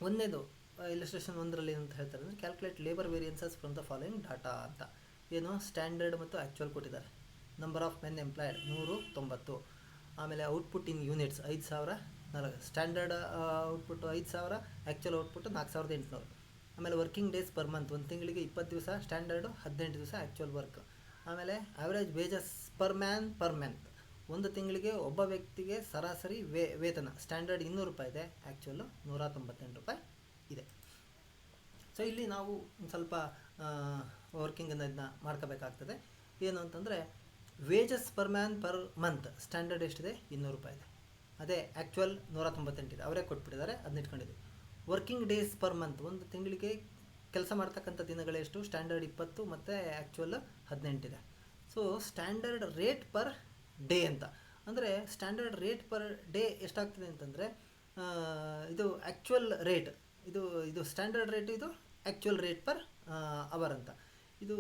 ಒಂದನೇದು ಇಲಿಸ್ಟ್ರೇಷನ್ 1ರಲ್ಲಿ ಅಂತ ಹೇಳ್ತಾರೆ ಅಂದರೆ, calculate labour variances from the following data ಅಂತ. ಏನು ಸ್ಟ್ಯಾಂಡರ್ಡ್ ಮತ್ತು ಆ್ಯಕ್ಚುಯಲ್ ಕೊಟ್ಟಿದ್ದಾರೆ. ನಂಬರ್ ಆಫ್ ಮೆನ್ ಎಂಪ್ಲಾಯ್ಡ್ 190, ಆಮೇಲೆ output in units 5004, standard output 5000, actual output 4800. ಆಮೇಲೆ ವರ್ಕಿಂಗ್ ಡೇಸ್ ಪರ್ ಮಂತ್, ಒಂದು ತಿಂಗಳಿಗೆ 20 ದಿವಸ ಸ್ಟ್ಯಾಂಡರ್ಡು, 18 ದಿವಸ ಆ್ಯಕ್ಚುಯಲ್ ವರ್ಕ್. ಆಮೇಲೆ ಆವ್ರೇಜ್ ವೇಜಸ್ ಪರ್ ಮಂತ್, ಒಂದು ತಿಂಗಳಿಗೆ ಒಬ್ಬ ವ್ಯಕ್ತಿಗೆ ಸರಾಸರಿ ವೇತನ ಸ್ಟ್ಯಾಂಡರ್ಡ್ 200 ರೂಪಾಯಿ ಇದೆ, ಆ್ಯಕ್ಚುಯಲ್ಲು 198 ರೂಪಾಯಿ ಇದೆ. ಸೊ ಇಲ್ಲಿ ನಾವು ಒಂದು ಸ್ವಲ್ಪ ವರ್ಕಿಂಗನ್ನು ಇದನ್ನ ಮಾಡ್ಕೋಬೇಕಾಗ್ತದೆ. ಏನು ಅಂತಂದರೆ, ವೇಜಸ್ ಪರ್ ಮಂತ್ ಸ್ಟ್ಯಾಂಡರ್ಡ್ ಎಷ್ಟಿದೆ, 200 ರೂಪಾಯಿ ಇದೆ. ಅದೇ ಆ್ಯಕ್ಚುಯಲ್ 198 ಇದೆ, ಅವರೇ ಕೊಟ್ಬಿಟ್ಟಿದ್ದಾರೆ, ಅದನ್ನ ಇಟ್ಕೊಂಡಿದ್ದೀವಿ. ವರ್ಕಿಂಗ್ ಡೇಸ್ ಪರ್ ಮಂತ್, ಒಂದು ತಿಂಗಳಿಗೆ ಕೆಲಸ ಮಾಡ್ತಕ್ಕಂಥ ದಿನಗಳೆಷ್ಟು, ಸ್ಟ್ಯಾಂಡರ್ಡ್ 20 ಮತ್ತು ಆ್ಯಕ್ಚುಯಲ್ 18 ಇದೆ. So standard rate per day ಅಂತ ಅಂದರೆ, ಸ್ಟ್ಯಾಂಡರ್ಡ್ ರೇಟ್ ಪರ್ ಡೇ ಎಷ್ಟಾಗ್ತದೆ ಅಂತಂದರೆ, ಇದು ಆ್ಯಕ್ಚುಯಲ್ ರೇಟ್, ಇದು ಸ್ಟ್ಯಾಂಡರ್ಡ್ ರೇಟ್, ಇದು ಆ್ಯಕ್ಚುಯಲ್ ರೇಟ್ ಪರ್ ಅವರ್ ಅಂತ. ಇದು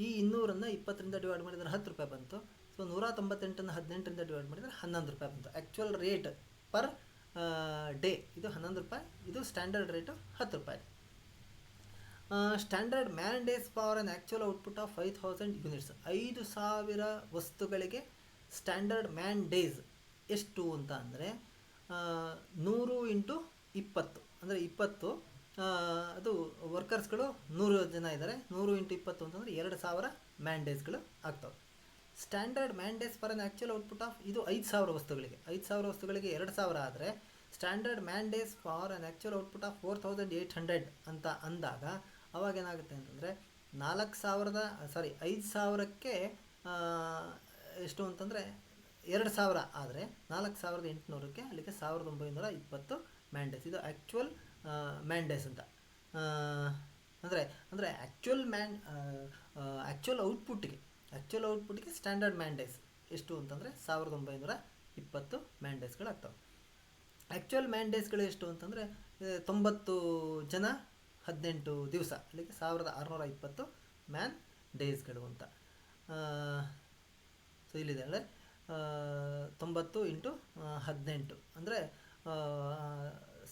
ಈ 200ನ್ನು 20ರಿಂದ ಡಿವೈಡ್ ಮಾಡಿದರೆ 10 ರೂಪಾಯಿ ಬಂತು. ಸೊ 198ನ್ನು 18ರಿಂದ ಡಿವೈಡ್ ಮಾಡಿದರೆ 11 ರೂಪಾಯಿ ಬಂತು. ಆ್ಯಕ್ಚುಯಲ್ ರೇಟ್ ಪರ್ ಡೇ ಇದು 11 ರೂಪಾಯಿ, ಇದು ಸ್ಟ್ಯಾಂಡರ್ಡ್ ರೇಟು 10 ರೂಪಾಯಿ. Standard man days for on actual output of 5000 units, 5000 ವಸ್ತುಗಳಿಗೆ ಸ್ಟ್ಯಾಂಡರ್ಡ್ ಮ್ಯಾನ್ ಡೇಸ್ ಎಷ್ಟು ಅಂತ ಅಂದರೆ, 100 × 20 ಅಂದರೆ 20, ಅದು ವರ್ಕರ್ಸ್ಗಳು 100 ಜನ ಇದ್ದಾರೆ, 100 × 20 ಅಂತಂದರೆ 2000 ಮ್ಯಾನ್ ಡೇಸ್ಗಳು ಆಗ್ತವೆ. Standard man days for on actual output of, ಇದು 5000 ವಸ್ತುಗಳಿಗೆ 2000 ಆದರೆ, standard man days for on actual output of 4800 ಅಂತ ಅಂದಾಗ ಅವಾಗ ಏನಾಗುತ್ತೆ ಅಂತಂದರೆ, 5000ಕ್ಕೆ ಎಷ್ಟು ಅಂತಂದರೆ 2000 ಆದರೆ 4800ಕ್ಕೆ ಅಲ್ಲಿಗೆ 1920 ಮ್ಯಾನ್ ಡೇಸ್. ಇದು ಆ್ಯಕ್ಚುಯಲ್ ಮ್ಯಾನ್ ಡೇಸ್ ಅಂತ. ಅಂದರೆ ಆ್ಯಕ್ಚುಯಲ್ ಔಟ್ಪುಟ್ಗೆ ಸ್ಟ್ಯಾಂಡರ್ಡ್ ಮ್ಯಾನ್ ಡೇಸ್ ಎಷ್ಟು ಅಂತಂದರೆ 1920 ಮ್ಯಾನ್ ಡೇಸ್ಗಳಾಗ್ತವೆ. ಆ್ಯಕ್ಚುಯಲ್ ಮ್ಯಾನ್ ಡೇಸ್ಗಳು ಎಷ್ಟು ಅಂತಂದರೆ 90 ಜನ 18 ದಿವಸ, ಅಲ್ಲಿಗೆ 1620 ಮ್ಯಾನ್ ಡೇಸ್ಗಳು ಅಂತ. ಸೊ ಇಲ್ಲಿದೆ ಅಂದರೆ 90 × 18 ಅಂದರೆ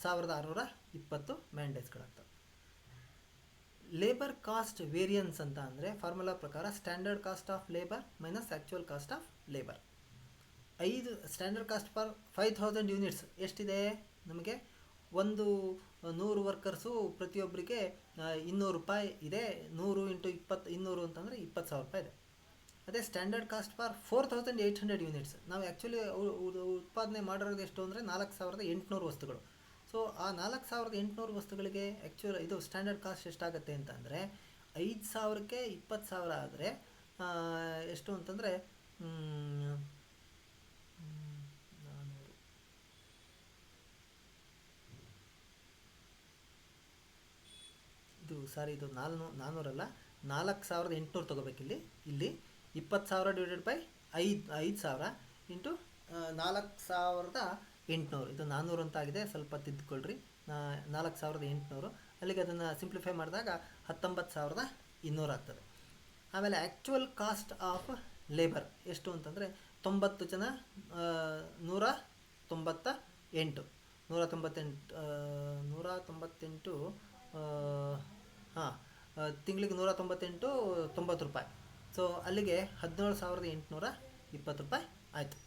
1620 ಮ್ಯಾನ್ ಡೇಸ್ಗಳಾಗ್ತವೆ. ಲೇಬರ್ ಕಾಸ್ಟ್ ವೇರಿಯನ್ಸ್ ಅಂತ ಅಂದರೆ, ಫಾರ್ಮುಲಾ ಪ್ರಕಾರ standard cost of labour minus actual cost of labour. Standard cost for 5000 units ಎಷ್ಟಿದೆ ನಮಗೆ, 100 ವರ್ಕರ್ಸು ಪ್ರತಿಯೊಬ್ಬರಿಗೆ 200 ರೂಪಾಯಿ ಇದೆ. 100 × 20 200 ಅಂತಂದರೆ 20,000 ರೂಪಾಯಿ ಇದೆ. ಅದೇ ಸ್ಟ್ಯಾಂಡರ್ಡ್ ಕಾಸ್ಟ್ ಫಾರ್ 4800 ಯೂನಿಟ್ಸ್, ನಾವು ಆ್ಯಕ್ಚುಲಿ ಉತ್ಪಾದನೆ ಮಾಡಿರೋದು ಎಷ್ಟು ಅಂದರೆ 4800 ವಸ್ತುಗಳು. ಸೊ ಆ 4800 ವಸ್ತುಗಳಿಗೆ ಇದು ಸ್ಟ್ಯಾಂಡರ್ಡ್ ಕಾಸ್ಟ್ ಎಷ್ಟಾಗುತ್ತೆ ಅಂತ ಅಂದರೆ, 5000ಕ್ಕೆ 20,000 ಆದರೆ ಎಷ್ಟು ಅಂತಂದರೆ ಇದು 400 ಅಲ್ಲ, 4800 ತೊಗೋಬೇಕಿಲ್ಲಿ. ಇಲ್ಲಿ 20,000 ಡಿವೈಡೆಡ್ ಬೈ 5000 ಇಂಟು 4800, ಇದು 400 ಅಂತ ಆಗಿದೆ, ಸ್ವಲ್ಪ ತಿದ್ದುಕೊಳ್ರಿ. 4800 ಅಲ್ಲಿಗೆ ಅದನ್ನು ಸಿಂಪ್ಲಿಫೈ ಮಾಡಿದಾಗ 19,200 ಆಗ್ತದೆ. ಆಮೇಲೆ ಆ್ಯಕ್ಚುಯಲ್ ಕಾಸ್ಟ್ ಆಫ್ ಲೇಬರ್ ಎಷ್ಟು ಅಂತಂದರೆ 90 ಜನ 198 ತಿಂಗಳಿಗೆ 198 90 ರೂಪಾಯಿ. ಸೊ ಅಲ್ಲಿಗೆ 17,820 ರೂಪಾಯಿ ಆಯಿತು.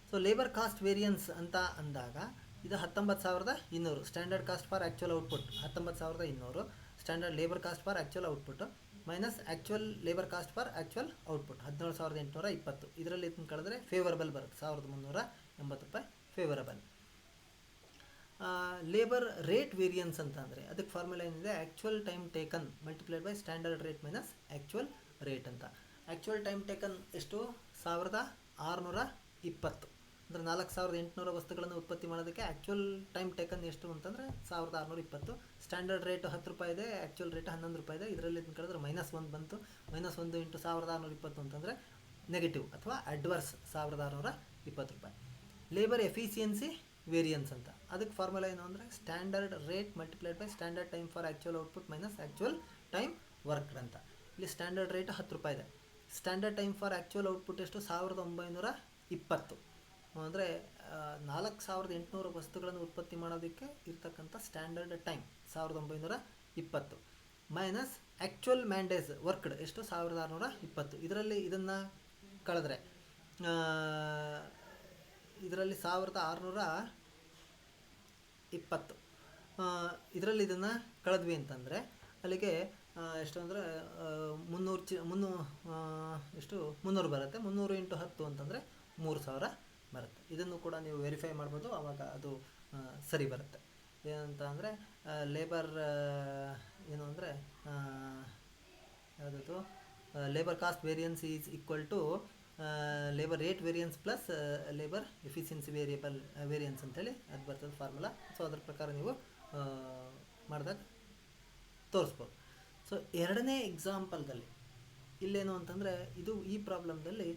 ಸೊ ಲೇಬರ್ ಕಾಸ್ಟ್ ವೇರಿಯನ್ಸ್ ಅಂತ ಅಂದಾಗ ಇದು 19,200 standard cost for actual output, 19,200 standard labour cost for actual output. Minus actual labour cost for actual output 17,820. ಇದರಲ್ಲಿ ಇದನ್ನು ಕಳೆದ್ರೆ ಫೇವರಬಲ್ ಬರುತ್ತೆ, 1,380 ರೂಪಾಯಿ ಫೇವರಬಲ್. ಲೇಬರ್ ರೇಟ್ ವೇರಿಯನ್ಸ್ ಅಂತ ಅಂದರೆ ಅದಕ್ಕೆ ಫಾರ್ಮುಲಾ ಏನಿದೆ, actual time taken multiplied by standard rate minus actual rate ಅಂತ. ಆ್ಯಕ್ಚುಯಲ್ ಟೈಮ್ ಟೇಕನ್ ಎಷ್ಟು, 1,620. ಅಂದರೆ 4,800 ವಸ್ತುಗಳನ್ನು ಉತ್ಪತ್ತಿ ಮಾಡೋದಕ್ಕೆ ಆ್ಯಕ್ಚುಯಲ್ ಟೈಮ್ ಟೇಕನ್ ಎಷ್ಟು ಅಂತಂದರೆ 1,620. ಸ್ಟ್ಯಾಂಡರ್ಡ್ ರೇಟ್ 10 ರೂಪಾಯಿ ಇದೆ, ಆ್ಯಕ್ಚುಯಲ್ ರೇಟ್ 11 ರೂಪಾಯಿ ಇದೆ. ಇದರಲ್ಲಿ ಇದನ್ನು ಕಳೆದ್ರೆ -1 ಬಂತು. -1 ಇಂಟು 1,620 ಅಂತಂದರೆ ನೆಗೆಟಿವ್ ಅಥವಾ ಅಡ್ವರ್ಸ್ 1,620 ರೂಪಾಯಿ. ಲೇಬರ್ ಎಫಿಷಿಯನ್ಸಿ ವೇರಿಯನ್ಸ್ ಅಂತ ಅದಕ್ಕೆ ಫಾರ್ಮುಲಾ ಏನು ಅಂದರೆ standard rate multiplied by standard time for actual output minus actual time worked ಅಂತ. ಇಲ್ಲಿ ಸ್ಟ್ಯಾಂಡರ್ಡ್ ರೇಟ್ 10 ರೂಪಾಯಿ ಇದೆ. Standard time for actual output ಎಷ್ಟು, 1,920. ಅಂದರೆ 4,800 ವಸ್ತುಗಳನ್ನು ಉತ್ಪತ್ತಿ ಮಾಡೋದಕ್ಕೆ ಇರ್ತಕ್ಕಂಥ standard time 1,920 minus actual mandays worked ಎಷ್ಟು, 1,620. ಇದರಲ್ಲಿ ಇದನ್ನು ಕಳೆದ್ರೆ ಇದರಲ್ಲಿ 1,620. ಇದರಲ್ಲಿ ಇದನ್ನು ಕಳೆದ್ವಿ ಅಂತಂದರೆ ಅಲ್ಲಿಗೆ ಎಷ್ಟು ಅಂದರೆ 300 ಬರುತ್ತೆ. 300 ಇಂಟು 10 ಅಂತಂದರೆ 3,000 ಬರುತ್ತೆ. ಇದನ್ನು ಕೂಡ ನೀವು ವೆರಿಫೈ ಮಾಡ್ಬೋದು, ಆವಾಗ ಅದು ಸರಿ ಬರುತ್ತೆ. ಏನಂತ ಅಂದರೆ ಲೇಬರ್ ಏನು ಅಂದರೆ ಯಾವುದದು labour cost variance is equal to labour rate variance plus labour efficiency variance ಅಂತೇಳಿ ಅದು ಬರ್ತದೆ ಫಾರ್ಮುಲಾ. ಸೊ ಅದ್ರ ಪ್ರಕಾರ ನೀವು ಮಾಡಿದಾಗ ತೋರಿಸ್ಬೋದು. ಸೊ ಎರಡನೇ ಎಕ್ಸಾಂಪಲ್ದಲ್ಲಿ ಇಲ್ಲೇನು ಅಂತಂದರೆ ಈ ಪ್ರಾಬ್ಲಮ್ದಲ್ಲಿ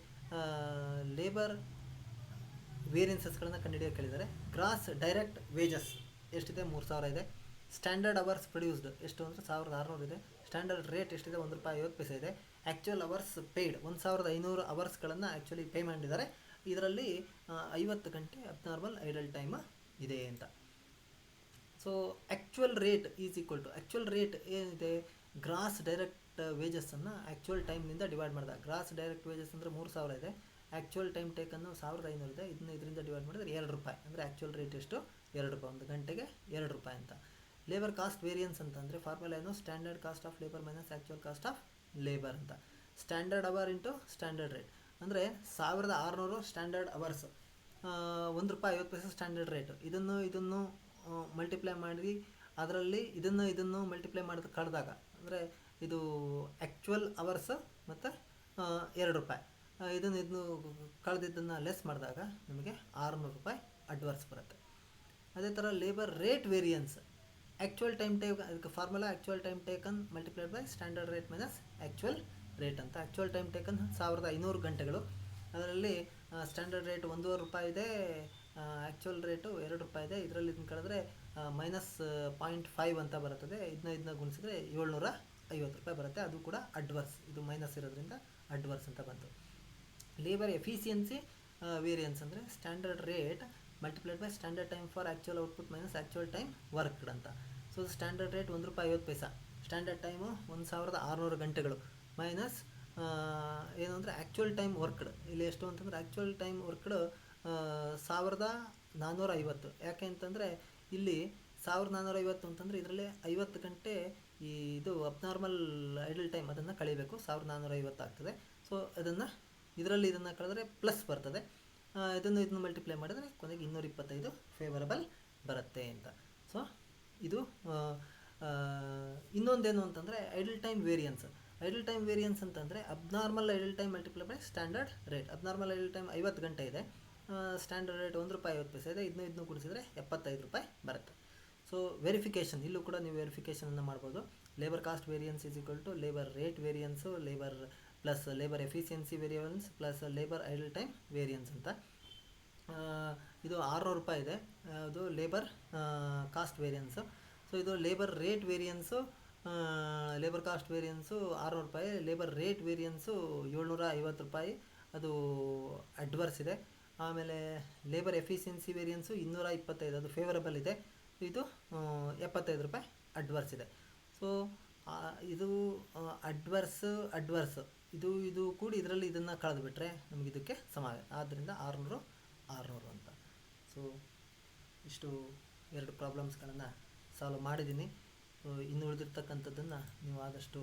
ಲೇಬರ್ ವೇರಿಯನ್ಸಸ್ಗಳನ್ನು ಕಂಡುಹಿಡಿಯೋಕೆ ಕೇಳಿದ್ದಾರೆ. ಗ್ರಾಸ್ ಡೈರೆಕ್ಟ್ ವೇಜಸ್ ಎಷ್ಟಿದೆ, 3,000 ಇದೆ. ಸ್ಟ್ಯಾಂಡರ್ಡ್ ಅವರ್ಸ್ ಪ್ರೊಡ್ಯೂಸ್ಡ್ ಎಷ್ಟು ಅಂದರೆ 1,600 ಇದೆ. ಸ್ಟ್ಯಾಂಡರ್ಡ್ ರೇಟ್ ಎಷ್ಟಿದೆ, ₹1.50 ಇದೆ. ಆ್ಯಕ್ಚುಯಲ್ ಅವರ್ಸ್ ಪೇಯ್ಡ್ 1,500 ಅವರ್ಸ್ಗಳನ್ನು ಆ್ಯಕ್ಚುಲಿ ಪೇ ಮಾಡಿದ್ದಾರೆ. ಇದರಲ್ಲಿ 50 ಗಂಟೆ ಅಬ್ನಾರ್ಮಲ್ ಐಡಲ್ ಟೈಮ್ ಇದೆ ಅಂತ. So actual rate is equal to actual rate ಏನಿದೆ, ಗ್ರಾಸ್ ಡೈರೆಕ್ಟ್ ವೇಜಸ್ಸನ್ನು ಆ್ಯಕ್ಚುಯಲ್ ಟೈಮ್ನಿಂದ ಡಿವೈಡ್ ಮಾಡಿದಾಗ ಗ್ರಾಸ್ ಡೈರೆಕ್ಟ್ ವೇಜಸ್ ಅಂದರೆ 3,000 ಇದೆ. ಆ್ಯಕ್ಚುಯಲ್ ಟೈಮ್ ಟೇಕನ್ನು 1,500 ಇದೆ. ಇದರಿಂದ ಡಿವೈಡ್ ಮಾಡಿದ್ರೆ ₹2 ಅಂದರೆ ಆ್ಯಕ್ಚುಯಲ್ ರೇಟ್ ಎಷ್ಟು, ₹2, ಒಂದು ಗಂಟೆಗೆ ₹2 ಅಂತ. ಲೇಬರ್ ಕಾಸ್ಟ್ ವೇರಿಯನ್ಸ್ ಅಂತಂದರೆ ಫಾರ್ಮುಲಾ ಏನು, standard cost of labour minus actual cost of labour ಅಂತ. Standard hour into standard rate ಅಂದರೆ 1,600 ಸ್ಟ್ಯಾಂಡರ್ಡ್ ಅವರ್ಸ್, ₹1.50 ಸ್ಟ್ಯಾಂಡರ್ಡ್ ರೇಟ್. ಇದನ್ನು ಮಲ್ಟಿಪ್ಲೈ ಮಾಡಿ ಅದರಲ್ಲಿ ಇದನ್ನು ಮಲ್ಟಿಪ್ಲೈ ಮಾಡಿದ ಕಳೆದಾಗ ಅಂದರೆ ಇದು ಆ್ಯಕ್ಚುಯಲ್ ಅವರ್ಸ್ ಮತ್ತು ₹2. ಇದನ್ನು ಕಳೆದಿದ್ದನ್ನು ಲೆಸ್ ಮಾಡಿದಾಗ ನಮಗೆ ₹600 ಅಡ್ವರ್ಸ್ ಬರುತ್ತೆ. ಅದೇ ಥರ labour rate variance actual time ಅದಕ್ಕೆ formula actual time taken multiplied by standard rate minus actual rate ಅಂತ. ಆ್ಯಕ್ಚುಯಲ್ ಟೈಮ್ ಟೇಕನ್ 1,500 ಗಂಟೆಗಳು. ಅದರಲ್ಲಿ ಸ್ಟ್ಯಾಂಡರ್ಡ್ ರೇಟ್ ₹1.50 ಇದೆ, ಆ್ಯಕ್ಚುಯಲ್ ರೇಟು ₹2 ಇದೆ. ಇದರಲ್ಲಿ ಇದನ್ನು ಕಳೆದ್ರೆ -0.5 ಅಂತ ಬರುತ್ತದೆ. ಇದನ್ನ ಗುಣಿಸಿದ್ರೆ ₹750 ಬರುತ್ತೆ. ಅದು ಕೂಡ ಅಡ್ವರ್ಸ್, ಇದು ಮೈನಸ್ ಇರೋದ್ರಿಂದ ಅಡ್ವರ್ಸ್ ಅಂತ ಬಂತು. ಲೇಬರ್ ಎಫಿಷಿಯನ್ಸಿ ವೇರಿಯನ್ಸ್ ಅಂದರೆ standard rate multiplied by standard time for actual output minus actual time worked ಅಂತ. So standard rate ₹1.50, standard time 1,600 ಗಂಟೆಗಳು ಮೈನಸ್ ಏನು ಅಂದರೆ ಆ್ಯಕ್ಚುಯಲ್ ಟೈಮ್ ವರ್ಕ್ಡ್. ಇಲ್ಲಿ ಎಷ್ಟು ಅಂತಂದರೆ ಆ್ಯಕ್ಚುಯಲ್ ಟೈಮ್ ವರ್ಕ್ಡ್ 1,450. ಯಾಕೆ ಅಂತಂದರೆ ಇಲ್ಲಿ 1,450 ಅಂತಂದರೆ ಇದರಲ್ಲಿ 50 ಗಂಟೆ ಇದು ಅಬ್ನಾರ್ಮಲ್ ಐಡಲ್ ಟೈಮ್ ಅದನ್ನು ಕಳಿಬೇಕು, 1,450 ಆಗ್ತದೆ. ಸೊ ಇದನ್ನು ಕಳೆದ್ರೆ ಪ್ಲಸ್ ಬರ್ತದೆ. ಇದನ್ನು ಮಲ್ಟಿಪ್ಲೈ ಮಾಡಿದರೆ ಕೊನೆಗೆ 225 ಫೇವರಬಲ್ ಬರುತ್ತೆ ಅಂತ. ಸೊ ಇದು ಇನ್ನೊಂದೇನು ಅಂತಂದರೆ idle time variance. Idle time variance ಅಂತಂದರೆ abnormal idle time multiply by standard rate. Abnormal idle time 50 ಗಂಟೆ ಇದೆ, ಸ್ಟ್ಯಾಂಡರ್ಡ್ ರೇಟ್ ₹1.50 ಇದೆ. ಇದನ್ನು ಗುಣಿಸಿದರೆ ₹75 ಬರುತ್ತೆ. ಸೊ ವೆರಿಫಿಕೇಷನ್, ಇಲ್ಲೂ ಕೂಡ ನೀವು ವೆರಿಫಿಕೇಷನನ್ನು ಮಾಡ್ಬೋದು. Labour cost variance is equal to labour rate variance labour plus labour efficiency variance plus labour idle time variance ಅಂತ. ಇದು ₹600 ಇದೆ, ಅದು ಲೇಬರ್ ಕಾಸ್ಟ್ ವೇರಿಯನ್ಸು. ಸೊ ಇದು labour rate variance, labour cost variance ₹600, labour rate variance ₹750, ಅದು adverse ಇದೆ. ಆಮೇಲೆ labour efficiency variance 225, ಅದು favourable ಇದೆ. ಇದು ₹75 ಅಡ್ವರ್ಸ್ ಇದೆ. ಸೊ ಇದು ಅಡ್ವರ್ಸ್ ಇದು ಕೂಡಿ ಇದರಲ್ಲಿ ಇದನ್ನು ಕಳೆದುಬಿಟ್ರೆ ನಮಗೆ ಇದಕ್ಕೆ ಸಮ. ಆದ್ದರಿಂದ 600 ಅಂತ. ಸೊ ಇಷ್ಟು 2 ಪ್ರಾಬ್ಲಮ್ಸ್ಗಳನ್ನು ಸಾಲ್ವ್ ಮಾಡಿದ್ದೀನಿ. ಇನ್ನು ಉಳಿದಿರ್ತಕ್ಕಂಥದ್ದನ್ನು ನೀವು ಆದಷ್ಟು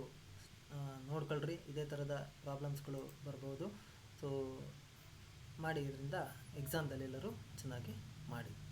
ನೋಡ್ಕೊಳ್ರಿ, ಇದೇ ಥರದ ಪ್ರಾಬ್ಲಮ್ಸ್ಗಳು ಬರ್ಬೋದು. ಸೊ ಮಾಡಿ, ಇದರಿಂದ ಎಕ್ಸಾಮ್ದಲ್ಲಿ ಎಲ್ಲರೂ ಚೆನ್ನಾಗಿ ಮಾಡಿ.